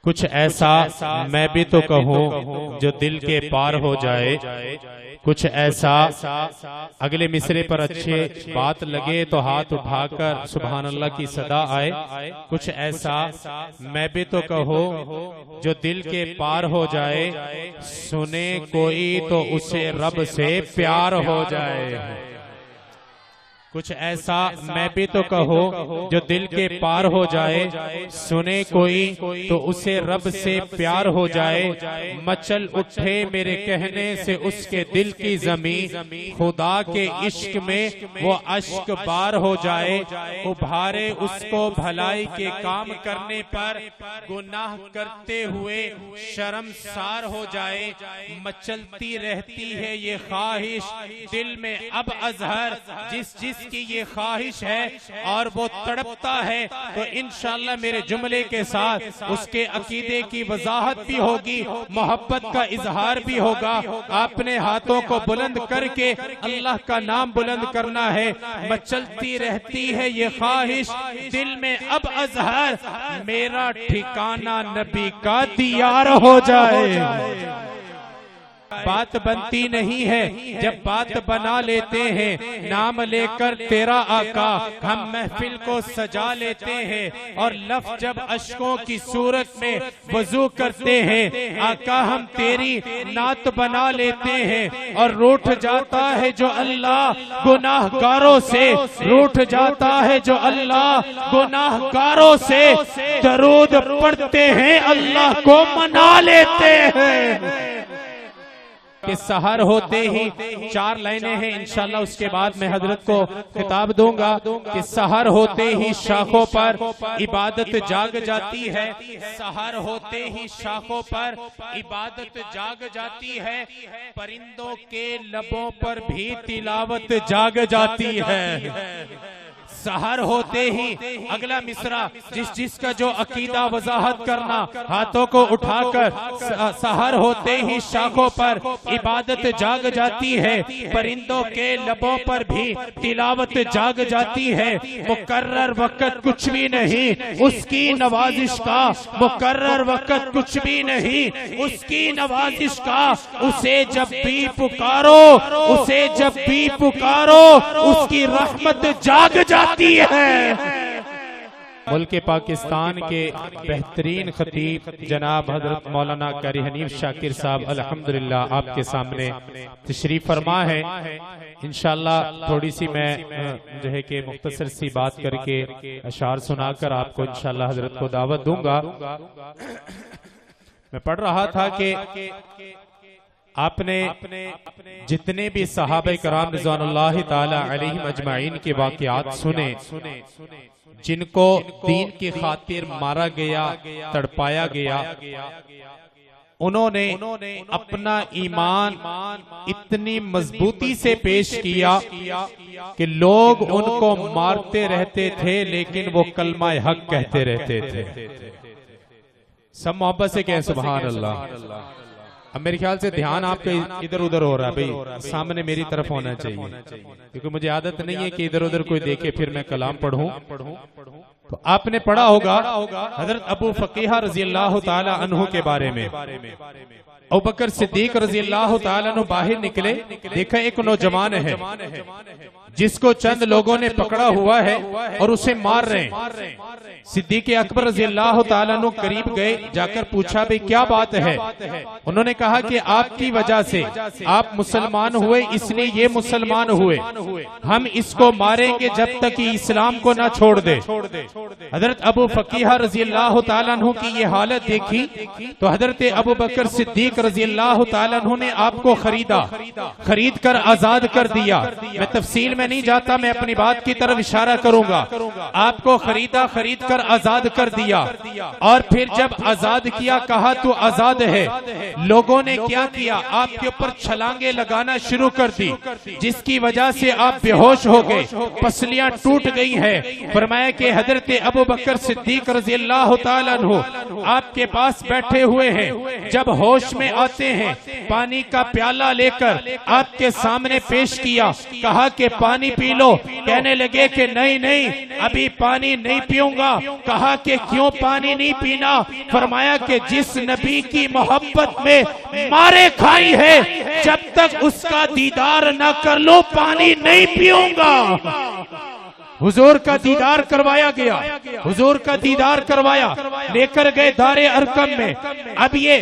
कुछ ऐसा मैं भी तो कहूँ जो दिल के पार हो जाए। कुछ ऐसा अगले मिसरे पर अच्छे बात लगे तो हाथ उठाकर सुभान अल्लाह की सदा आए। कुछ ऐसा मैं भी तो कहूँ जो दिल के पार हो जाए, सुने कोई तो उसे रब से प्यार हो जाए। कुछ ऐसा मैं भी तो कहूँ जो दिल के पार हो जाए, सुने कोई तो उसे रब से प्यार हो जाए। मचल उठे मेरे कहने से उसके दिल की जमीन, खुदा के इश्क में वो अश्क बार हो जाए। उभारे उसको भलाई के काम करने पर, गुनाह करते हुए शर्मसार हो जाए। मचलती रहती है ये ख्वाहिश दिल में अब अजहर, जिस की ये ख्वाहिश है और वो तड़पता है, तो इंशाअल्लाह मेरे जुमले के साथ उसके अकीदे की वजाहत भी होगी, मोहब्बत का इजहार भी होगा। आपने हाथों को बुलंद करके अल्लाह का नाम बुलंद करना है। मचलती रहती है ये ख्वाहिश दिल में अब अजहर, मेरा ठिकाना नबी का दियार हो जाए। बात बनती नहीं है जब बात बना लेते हैं, नाम लेकर तेरा आका हम महफिल को सजा लेते हैं। और लफ्ज़ जब अश्कों की सूरत में वजू करते हैं, आका हम तेरी नात बना लेते हैं। और रूठ जाता है जो अल्लाह गुनाहगारों से, रूठ जाता है जो अल्लाह गुनाहगारों से, दरूद पढ़ते हैं अल्लाह को मना लेते हैं। कि सहर होते ही 4 लाइनें हैं इंशाल्लाह, उसके बाद मैं हजरत को खिताब दूंगा कि सहर होते ही शाखों पर इबादत जाग जाती है। सहर होते ही शाखों पर इबादत जाग जाती है, परिंदों के लबों पर भी तिलावत जाग जाती है। सहर होते ही अगला मिसरा, जिसका जो अकीदा वजाहत करना, हाथों को उठाकर सहर होते ही शाखों पर इबादत जाग जाती है, परिंदों के लबों पर भी तिलावत जाग जाती है। मुकर्रर वक्त कुछ भी नहीं उसकी नवाजिश का, मुकर्रर वक्त कुछ भी नहीं उसकी नवाजिश का। उसे जब भी पुकारो, उसे जब भी पुकारो, उसकी रहमत जाग जाती है। मुल्क पाकिस्तान के बेहतरीन खतीब जनाब हजरत मौलाना कारी हनीफ शाकिर साहब अल्हम्दुलिल्लाह आपके सामने तशरीफ फरमा है। इंशाअल्लाह थोड़ी सी मैं जो है कि मुख्तसर सी बात करके अशार सुनाकर आपको इंशाअल्लाह हजरत को दावत दूंगा। मैं पढ़ रहा था कि आपने जितने भी सहाबा कराम रिज़वानुल्लाहि ताला अलैहिम अजमाइन के वाक़यात सुने, जिनको दीन की खातिर मारा गया, तड़पाया गया, उन्होंने अपना ईमान इतनी मजबूती से पेश किया कि लोग उनको मारते रहते थे लेकिन वो कलमा हक कहते रहते थे। सब मोहब्बत से कहें सुभान अल्लाह। अब मेरे ख्याल से ध्यान आपका इधर उधर हो रहा है भाई, सामने मेरी तरफ होना चाहिए, क्योंकि मुझे आदत नहीं है कि इधर उधर कोई देखे फिर मैं कलाम पढ़ूं। तो आपने पढ़ा होगा हजरत अबू फकीहा रजी अल्लाह ताला अन्हु के बारे में। अबू बकर सिद्दीक रजी अल्लाह ताला अन्हु बाहर निकले, देखा एक नौजवान है जिसको चंद लोगों ने पकड़ा हुआ है और उसे मार रहे हैं। सिद्दीक अकबर रज़ी अल्लाह ताला अन्हु करीब गए, जाकर पूछा भाई क्या बात है। उन्होंने कहा कि आपकी वजह से आप मुसलमान हुए, इसलिए ये मुसलमान हुए, हम इसको मारेंगे जब तक कि इस्लाम को ना छोड़ दे। हजरत अबू फकीहा रज़ी अल्लाह ताला अन्हु की ये हालत देखी तो हजरत अबू बकर सिद्दीक रज़ी अल्लाह ताला अन्हु ने आपको खरीद कर आजाद कर दिया। मैं तफसील में नहीं जाता, मैं अपनी बात की तरफ इशारा करूंगा। आपको खरीद कर आजाद कर दिया और फिर जब आजाद किया कहा तू आजाद है, लोगों ने क्या किया, आपके ऊपर छलांगे लगाना शुरू कर दी, जिसकी वजह से आप बेहोश हो गए, पसलियां टूट गई हैं। फरमाया कि हजरत हजरत अबू बकर सिद्दीक रज़ी अल्लाह ताला अन्हु आपके पास बैठे हुए हैं। जब होश में आते हैं पानी का प्याला लेकर आपके सामने पेश किया, कहा कि पानी पी लो। कहने लगे कि नहीं नहीं अभी पानी नहीं पीऊंगा। कहा कि क्यों पानी नहीं पीना? फरमाया कि जिस नबी की मोहब्बत में मारे खाई है, जब तक उसका दीदार न कर लो पानी नहीं पीऊंगा। हुजूर का दीदार करवाया गया, हुजूर का दीदार करवाया, लेकर गए दारे अरकम में। अब ये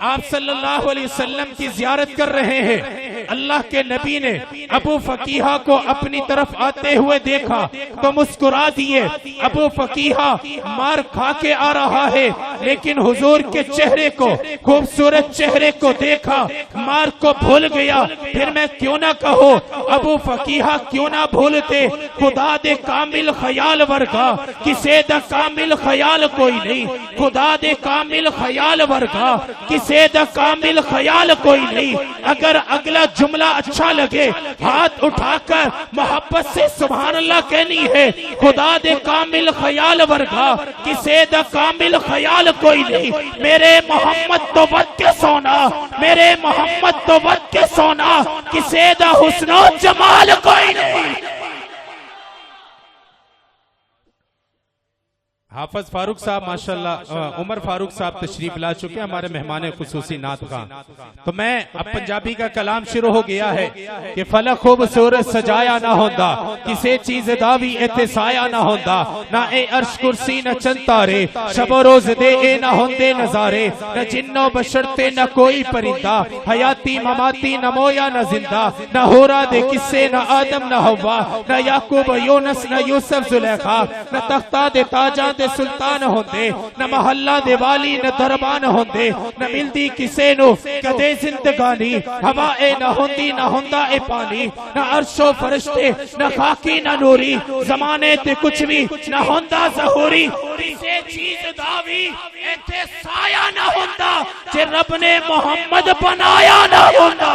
आप सल्लल्लाहु अलैहि वसल्लम की जियारत कर रहे हैं। अल्लाह के नबी ने अबू फकीहा को अपनी तरफ आते हुए देखा तो मुस्कुरा दिए। अबू फकीहा मार खा के आ रहा है, लेकिन हुजूर के चेहरे को, खूबसूरत चेहरे को देखा, मार को भूल गया। फिर मैं क्यों ना कहो, अबू फकीहा क्यों ना भूलते। खुदा दे कामिल ख्याल वर्गा, किसे दा कामिल ख्याल कोई नहीं। खुदा दे कामिल ख्याल वर्गा, किसे दा कामिल ख्याल कोई नहीं। अगर अगला जुमला अच्छा लगे, हाथ उठाकर मोहब्बत से सुभान अल्लाह कहनी है। खुदा दे कामिल ख्याल वर्गा, किसे दा कामिल ख्याल कोई नहीं। मेरे मोहम्मद तो वद के सोना, मेरे मोहम्मद तो वद के सोना, किसे दा हुस्नो जमाल कोई नहीं। हाफिज फारूक साहब माशाल्लाह, उमर फारूक साहब तशरीफ ला चुके हैं, हमारे मेहमान खुसूसी नात खां। तो मैं अब पंजाबी का कलाम शुरू हो गया है कि फलक खूबसूरत सजाया ना होंदा, किसी चीज दावी इत्थे साया ना होंदा। ना ए अर्श कुर्सी न चंद तारे, शबो रोज दे ए ना होंदे नजारे। न जिन्नो बशरते न कोई परिंदा, हयाती ममाती न मोया न जिंदा। न होरा दे किस्से न आदम न हवा, न याकूब यूनुस न यूसुफ जुलेखा। न तख्ता दे ताजा दे सुल्तान होंदे, न महल्ला दे वाली न दरबान होंदे। न मिलदी किसे नु कदे जिंदगानी, हवा ए न होंदी न होंदा ए पानी। न अर्शो फरिश्ते न खाकी न नूरी, जमाने ते कुछ भी न होंदा ज़हूरी। किसे चीज दावी इत्थे साया न होंदा, जे रब ने मोहम्मद बनाया न होंदा।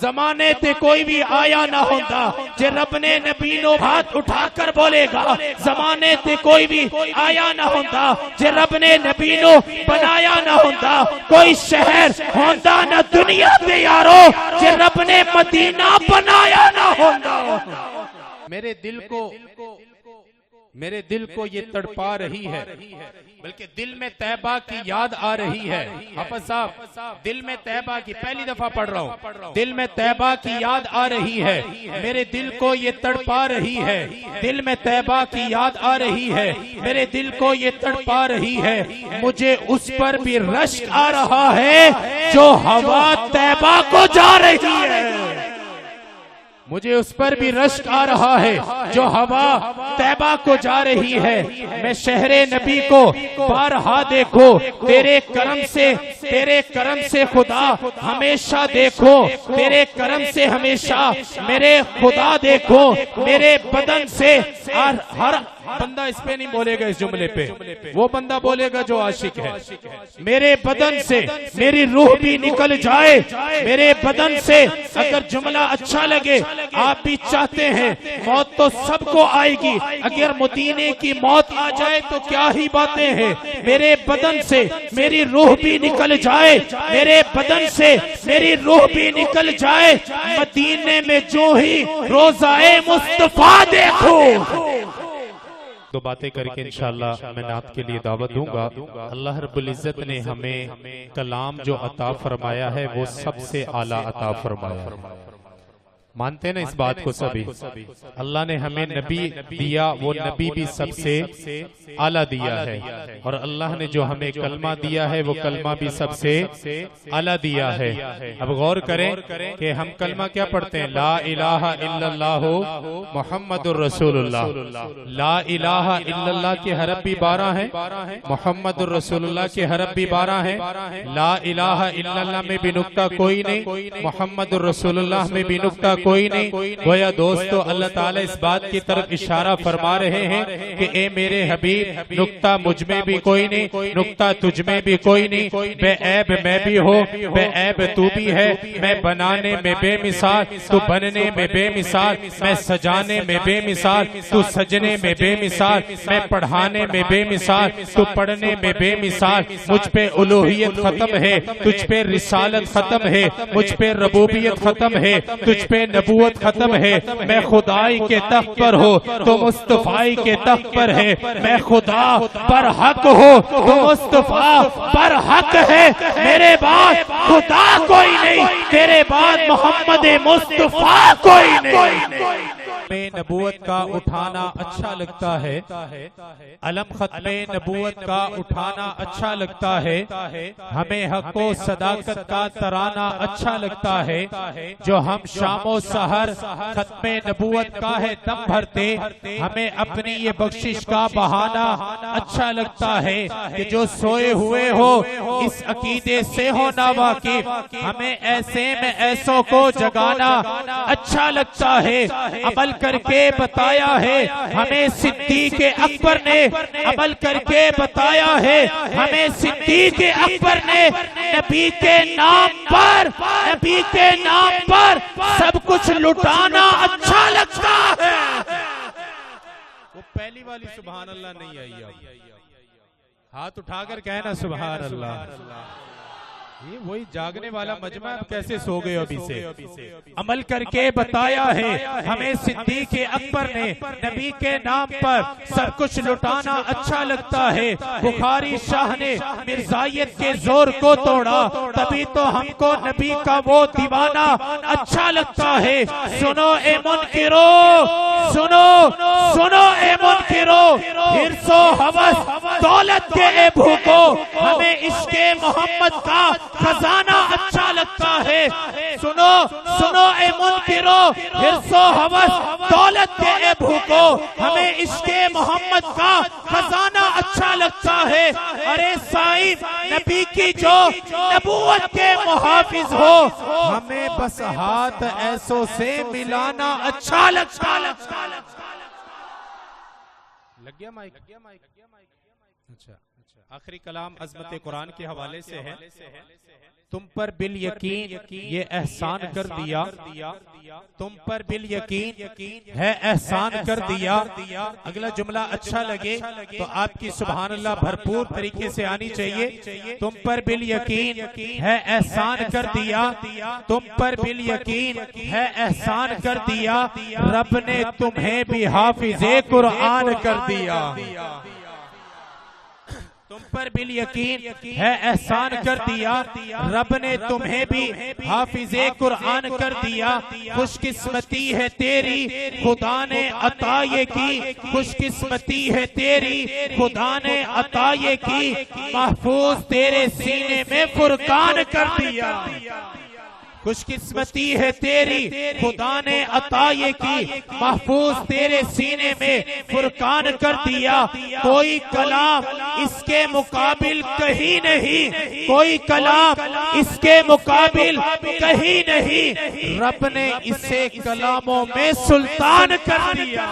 जमाने ते कोई भी आया ना होंदा, जे रब ने नबी नो हाथ उठाकर बोलेगा। जमाने ते कोई भी आया ना होंदा, जे रब ने नबी नो बनाया ना होंदा। कोई शहर होंदा ना दुनिया ते यारो, जे रब ने मदीना बनाया ना होंदा। मेरे दिल को ये तड़पा रही है, बल्कि दिल में तैबा की याद आ रही है। हाफिज साहब, दिल में तैबा की, पहली दफा पढ़ रहा हूँ, दिल में तैबा की याद आ रही है। मेरे दिल को ये तड़पा रही है, दिल में तैबा की याद आ रही है। मेरे दिल को ये तड़पा रही है, मुझे उस पर भी रश्क आ रहा है जो हवा तैबा को जा रही है। मुझे उस पर भी रश्क आ रहा है जो हवा तैबा को जा रही है। मैं शहरे नबी को बारहा देखो, तेरे करम से खुदा हमेशा देखो। तेरे करम से हमेशा मेरे खुदा देखो। मेरे बदन से हर बंदा इस पे नहीं बोलेगा, इस जुमले पे वो बंदा बोलेगा जो आशिक है। मेरे बदन से मेरी रूह भी निकल जाए, मेरे बदन से अगर जुमला अच्छा लगे, आप भी चाहते हैं मौत तो सबको आएगी, अगर मदीने की मौत आ जाए तो क्या ही बातें हैं। मेरे बदन से मेरी रूह भी निकल जाए, मेरे बदन से मेरी रूह भी निकल जाए। मदीने में जो ही रोज़ाए मुस्तफा देखो। दो बातें करके इंशाअल्लाह मैं नात के लिए दावत दूंगा। अल्लाह रब्बुल इज्जत ने हमें कलाम जो अता फरमाया है वो सबसे आला अता फरमाया। मानते हैं ना इस बात को सभी? अल्लाह ने हमें नबी दिया, वो नबी भी सबसे आला दिया है। और अल्लाह ने जो हमें कलमा दिया है वो कलमा भी सबसे आला दिया है। अब गौर करें कि हम कलमा क्या पढ़ते हैं? ला इलाहा इल्लल्लाह मुहम्मदुर रसूलुल्लाह। ला इलाहा इल्लल्लाह के हरफ भी 12 हैं, मुहम्मदुर रसूलुल्लाह के हरफ भी 12 हैं। ला इलाहा इल्लल्लाह में भी नुक्ता कोई नहीं, मुहम्मदुर रसूलुल्लाह में भी नुक्ता कोई नहीं। गोया दोस्तों अल्लाह ताला इस बात की तरफ इशारा फरमा रहे हैं कि ए मेरे हबीब, नुक्ता मुझ में भी कोई नहीं, नुक्ता तुझ में भी कोई नहीं। बेऐब मैं भी हो, बेऐब तू भी है। मैं बनाने में बेमिसाल, तू बनने में बेमिसाल। मैं सजाने में बेमिसाल, तू सजने में बेमिसाल। मैं पढ़ाने में बेमिसाल, तू पढ़ने में बेमिसाल। मुझ पे उलूहियत खत्म है, तुझ पे रिसालत खत्म है। मुझ पे रबूबियत खत्म है, तुझ पे नबूवत खत्म है। मैं खुदाई के तख्त पर हो, तो मुस्तफाई के तख्त पर है। मैं खुदा पर हक हो, तो मुस्तफा पर हक है। मेरे बाद खुदा कोई नहीं, तेरे बाद मोहम्मद मुस्तफा कोई नहीं। में नबूवत का उठाना अच्छा लगता है, अलम खत्मे नबूवत का उठाना अच्छा लगता है। हमें हक व सदाकत का तराना अच्छा लगता है। जो हम शामो सहर खत्मे नबूवत का है दम भरते, हमें अपनी ये बख्शिश का बहाना अच्छा लगता है। कि जो सोए हुए हो इस अकीदे से हो ना वाकिफ, हमें ऐसे में ऐसों को जगाना अच्छा लगता है। अमल करके बताया है हमें सिद्दीक़ अकबर ने, अमल करके बताया है हमें सिद्दीक़ अकबर ने। नबी के नाम पर, नबी के नाम पर सब कुछ लुटाना अच्छा लगता है। वो पहली वाली सुभान अल्लाह नहीं आई। अब हाथ उठाकर कहना सुभान अल्लाह। ये वही जागने वाला मजमा, अब कैसे सो गए अभी से। अमल करके बताया है हमें सिद्दीक़ अकबर ने, नबी के नाम पर सब कुछ लुटाना अच्छा लगता है। बुखारी शाह ने मिर्जायत के जोर को तोड़ा, तभी तो हमको नबी का वो दीवाना अच्छा लगता है। सुनो ए मुनकिरो, सुनो सुनो ए मुनकिरो, हिर्सो हवस दौलत के ए भूखो, हमें इश्क़े मोहम्मद का खजाना अच्छा लगता है। सुनो सुनो ए मुनकिरो, हिर्सो हवस दौलत के ए भूखो, हमें इश्क़े मोहम्मद का खजाना अच्छा लगता है। अरे साईं नबी की जो नबूवत के मुहाफिज हो, हमें बस हाथ ऐसों से मिलाना अच्छा लगता। लग गया माइक? अच्छा, आखिरी कलाम अज़मत कुरान के हवाले से है। तुम पर बिल यकीन ये एहसान कर दिया, तुम पर बिल यकीन है एहसान कर दिया। अगला जुमला अच्छा लगे तो आपकी सुभान अल्लाह भरपूर तरीके से आनी चाहिए। तुम पर बिल यकीन है एहसान कर दिया, तुम पर बिल यकीन है एहसान कर दिया। रब ने तुम्हें भी हाफिज़े कुरान कर दिया। तुम पर बिल यकीन है एहसान कर दिया, रब ने तुम्हें भी हाफिज़े कुरान कर दिया। खुशकिस्मती है तेरी खुदा ने अता ये की, खुशकिस्मती है तेरी खुदा ने अता ये की। महफूज तेरे सीने में फुरकान कर दिया। खुशकिस्मती है तेरी खुदा ने अता ये की, महफूज तेरे सीने में फुरकान कर दिया। कोई कलाम इसके मुकाबिल कहीं नहीं, कोई कलाम इसके मुकाबिल कहीं नहीं। रब ने इसे कलामों में सुल्तान कर दिया।